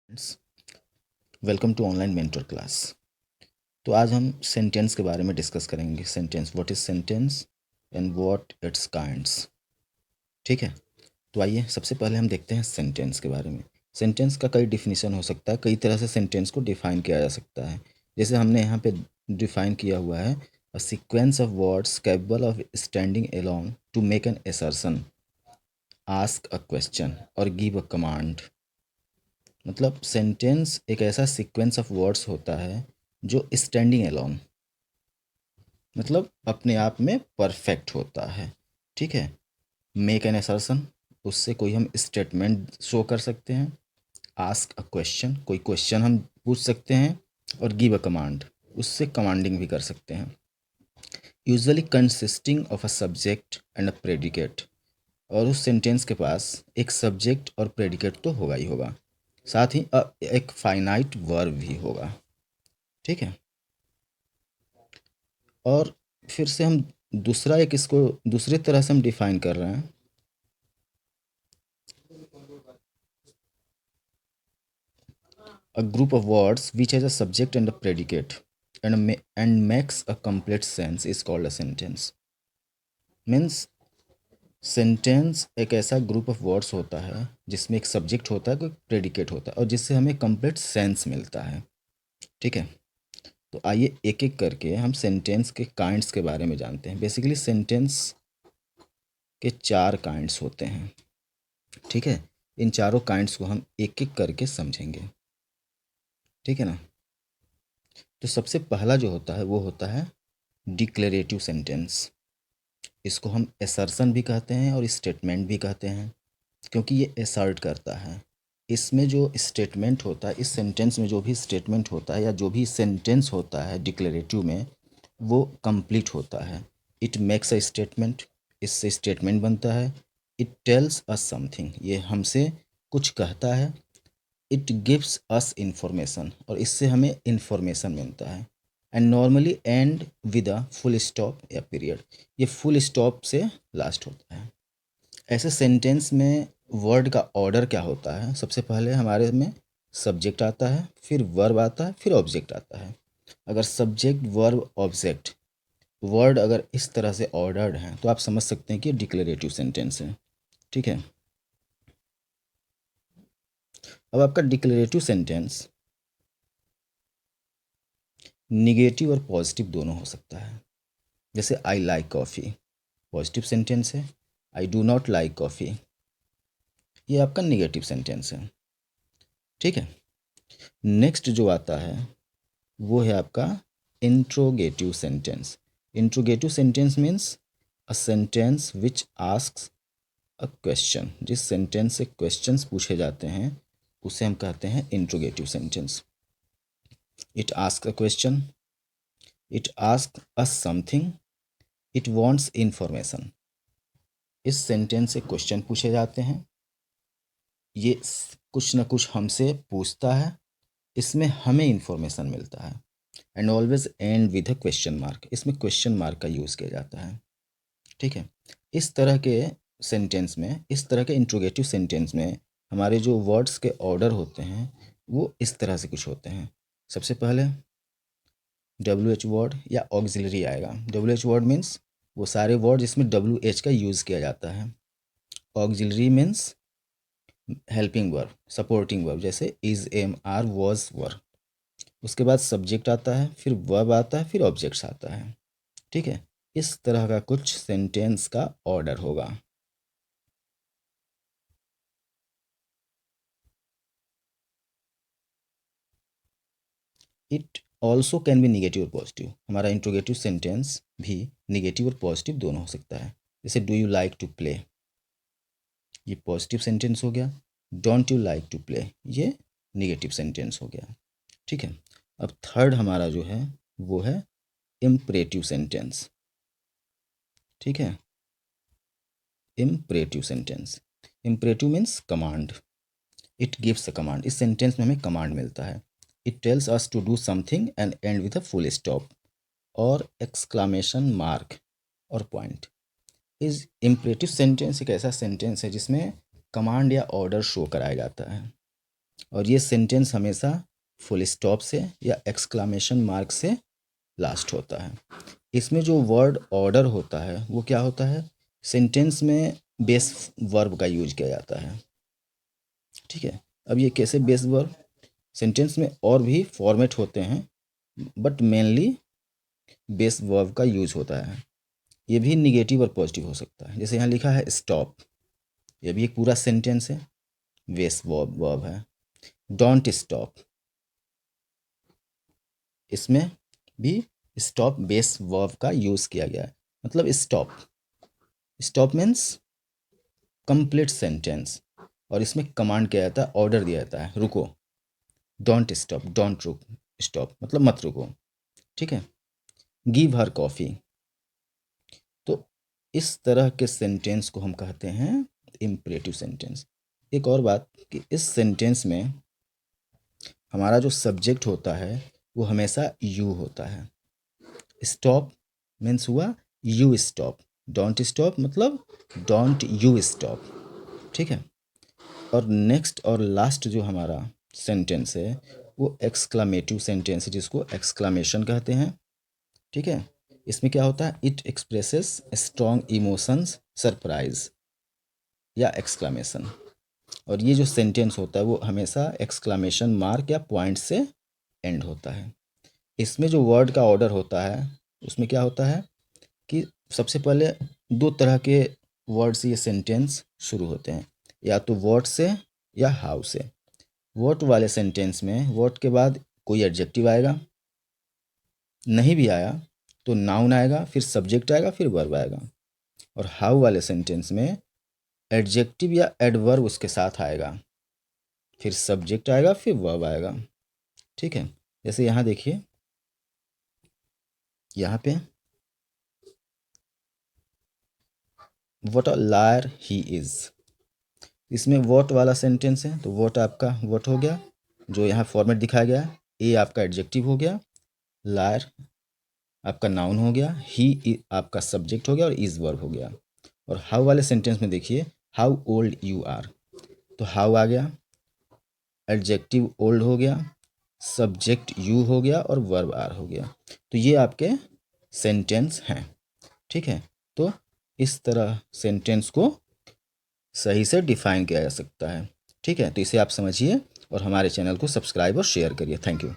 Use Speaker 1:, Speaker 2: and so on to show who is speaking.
Speaker 1: Friends, welcome to online mentor class. तो आज हम सेंटेंस के बारे में डिस्कस करेंगे। Sentence, what is sentence and what its kinds. ठीक है, तो आइए सबसे पहले हम देखते हैं सेंटेंस के बारे में। सेंटेंस का कई डिफिनीशन हो सकता है, कई तरह से सेंटेंस को डिफाइन किया जा सकता है। जैसे हमने यहाँ पे डिफाइन किया हुआ है, a sequence of words capable of standing along to make an assertion, ask a question और गिव अ कमांड। मतलब सेंटेंस एक ऐसा सीक्वेंस ऑफ वर्ड्स होता है जो स्टैंडिंग अलोन, मतलब अपने आप में परफेक्ट होता है। ठीक है, मेक एन असर्शन, उससे कोई हम स्टेटमेंट शो कर सकते हैं। आस्क अ क्वेश्चन, कोई क्वेश्चन हम पूछ सकते हैं। और गिव अ कमांड, उससे कमांडिंग भी कर सकते हैं। Usually consisting of a subject and a predicate, और उस सेंटेंस के पास एक सब्जेक्ट और प्रेडिकेट तो होगा ही होगा, साथ ही एक फाइनाइट वर्ब भी होगा। ठीक है, और फिर से हम दूसरा एक इसको दूसरी तरह से हम डिफाइन कर रहे हैं। A group of words which has a subject and a predicate and makes a complete sense is called a sentence. Means sentence एक ऐसा ग्रुप ऑफ वर्ड्स होता है जिसमें एक सब्जेक्ट होता है, कोई प्रेडिकेट होता है, और जिससे हमें कंप्लीट सेंस मिलता है। ठीक है, तो आइए एक एक करके हम सेंटेंस के काइंड्स के बारे में जानते हैं। बेसिकली सेंटेंस के चार काइंड्स होते हैं। ठीक है, इन चारों काइंड्स को हम एक एक करके समझेंगे। ठीक है ना। तो सबसे पहला जो होता है वो होता है डिक्लेरेटिव सेंटेंस। इसको हम असर्शन भी कहते हैं और स्टेटमेंट भी कहते हैं, क्योंकि ये असर्ट करता है। इसमें जो स्टेटमेंट होता है, इस सेंटेंस में जो भी स्टेटमेंट होता है या जो भी सेंटेंस होता है डिक्लेरेटिव में, वो कंप्लीट होता है। इट मेक्स अ स्टेटमेंट, इससे स्टेटमेंट बनता है। इट टेल्स अस समथिंग, ये हमसे कुछ कहता है। इट गिव्स अस इंफॉर्मेशन, और इससे हमें इंफॉर्मेशन मिलता है। And normally and with a full stop या पीरियड, ये फुल स्टॉप से लास्ट होता है। ऐसे सेंटेंस में वर्ड का ऑर्डर क्या होता है? सबसे पहले हमारे में सब्जेक्ट आता है, फिर वर्ब आता है, फिर ऑब्जेक्ट आता है। अगर सब्जेक्ट वर्ब ऑब्जेक्ट वर्ड अगर इस तरह से ऑर्डर्ड हैं तो आप समझ सकते हैं कि डिक्लेरेटिव सेंटेंस है। ठीक है, अब आपका डिक्लेरेटिव सेंटेंस निगेटिव और पॉजिटिव दोनों हो सकता है। जैसे I like coffee, positive sentence है। I do not like coffee, ये आपका निगेटिव सेंटेंस है। ठीक है, नेक्स्ट जो आता है वो है आपका interrogative sentence. Interrogative sentence means a sentence which asks a question. जिस सेंटेंस से क्वेश्चंस पूछे जाते हैं उसे हम कहते हैं interrogative sentence. It ask a question, it ask us something, it wants information. इस सेंटेंस से क्वेश्चन पूछे जाते हैं, ये कुछ ना कुछ हमसे पूछता है, इसमें हमें इंफॉर्मेशन मिलता है। And always and with a question mark, इसमें क्वेश्चन मार्क का यूज़ किया जाता है। ठीक है, इस तरह के सेंटेंस में, इस तरह के इंट्रोगेटिव सेंटेंस में हमारे जो वर्ड्स के ऑर्डर होते हैं वो इस तरह से कुछ होते हैं। सबसे पहले डब्ल्यू एच वर्ड या ऑक्सिलरी आएगा। डब्ल्यू एच वर्ड मीन्स वो सारे वर्ड जिसमें डब्ल्यू एच का यूज़ किया जाता है। Auxiliary means helping verb, supporting verb, जैसे इज, एम, आर, वॉज, वर। उसके बाद सब्जेक्ट आता है, फिर वर्ब आता है, फिर ऑब्जेक्ट्स आता है। ठीक है, इस तरह का कुछ सेंटेंस का ऑर्डर होगा। It also can be negative और पॉजिटिव। हमारा इंट्रोगेटिव सेंटेंस भी निगेटिव और पॉजिटिव दोनों हो सकता है। जैसे do you like to play, ये पॉजिटिव सेंटेंस हो गया। Don't you like to play, ये निगेटिव सेंटेंस हो गया। ठीक है, अब थर्ड हमारा जो है वो है इम्परेटिव सेंटेंस। ठीक है, imperative sentence, imperative means command. It gives a command, इस सेंटेंस में हमें कमांड मिलता है। It tells us to do something and end with a full stop और एक्सक्लामेशन मार्क और पॉइंट। इस इम्परेटिव सेंटेंस एक ऐसा सेंटेंस है जिसमें कमांड या ऑर्डर शो कराया जाता है। और ये सेंटेंस हमेशा फुल स्टॉप से या एक्सक्लामेशन मार्क से लास्ट होता है। इसमें जो वर्ड ऑर्डर होता है वो क्या होता है, सेंटेंस में बेस वर्ब का यूज किया जाता है। ठीक है, अब ये कैसे बेस वर्ब, सेंटेंस में और भी फॉर्मेट होते हैं बट मेनली बेस वर्ब का यूज होता है। ये भी निगेटिव और पॉजिटिव हो सकता है। जैसे यहाँ लिखा है स्टॉप, ये भी एक पूरा सेंटेंस है, बेस वर्ब है। डोंट स्टॉप, इसमें भी स्टॉप बेस वर्ब का यूज किया गया है। मतलब stop, stop means complete sentence, और इसमें कमांड किया जाता है, ऑर्डर दिया जाता है, रुको। डोंट स्टॉप, डोंट रुक, स्टॉप मतलब मत रुको। ठीक है, गिव हर कॉफ़ी, तो इस तरह के सेंटेंस को हम कहते हैं इम्परेटिव सेंटेंस। एक और बात कि इस सेंटेंस में हमारा जो सब्जेक्ट होता है वो हमेशा यू होता है। स्टॉप मीन्स हुआ यू स्टॉप, डोंट स्टॉप मतलब डोंट यू स्टॉप। ठीक है, और नेक्स्ट और लास्ट जो हमारा सेंटेंस है वो एक्सक्लामेटिव सेंटेंस है, जिसको एक्सक्लामेशन कहते हैं। ठीक है, इसमें क्या होता है, it expresses strong emotions, surprise या एक्सक्लामेशन। और ये जो सेंटेंस होता है वो हमेशा एक्सक्लामेशन मार्क या पॉइंट से एंड होता है। इसमें जो वर्ड का ऑर्डर होता है उसमें क्या होता है कि सबसे पहले दो तरह के वर्ड से ये सेंटेंस शुरू होते हैं, या तो वर्ड से या हाउ से। वर्ड वाले सेंटेंस में वर्ड के बाद कोई एडजेक्टिव आएगा, नहीं भी आया तो नाउन आएगा, फिर सब्जेक्ट आएगा, फिर वर्ब आएगा। और हाउ वाले सेंटेंस में एडजेक्टिव या एडवर्ब उसके साथ आएगा, फिर सब्जेक्ट आएगा, फिर वर्ब आएगा। ठीक है, जैसे यहाँ देखिए, यहाँ पे what a liar he is, इसमें व्हाट वाला सेंटेंस है तो व्हाट आपका व्हाट हो गया, जो यहाँ फॉर्मेट दिखाया गया है। ए आपका एडजेक्टिव हो गया, लायर आपका नाउन हो गया, ही आपका सब्जेक्ट हो गया और इज़ वर्ब हो गया। और हाउ वाले सेंटेंस में देखिए, हाउ ओल्ड यू आर, तो हाउ आ गया, एडजेक्टिव ओल्ड हो गया, सब्जेक्ट यू हो गया और वर्ब आर हो गया। तो ये आपके सेंटेंस हैं। ठीक है, तो इस तरह सेंटेंस को सही से डिफाइन किया जा सकता है। ठीक है, तो इसे आप समझिए और हमारे चैनल को सब्सक्राइब और शेयर करिए। Thank you.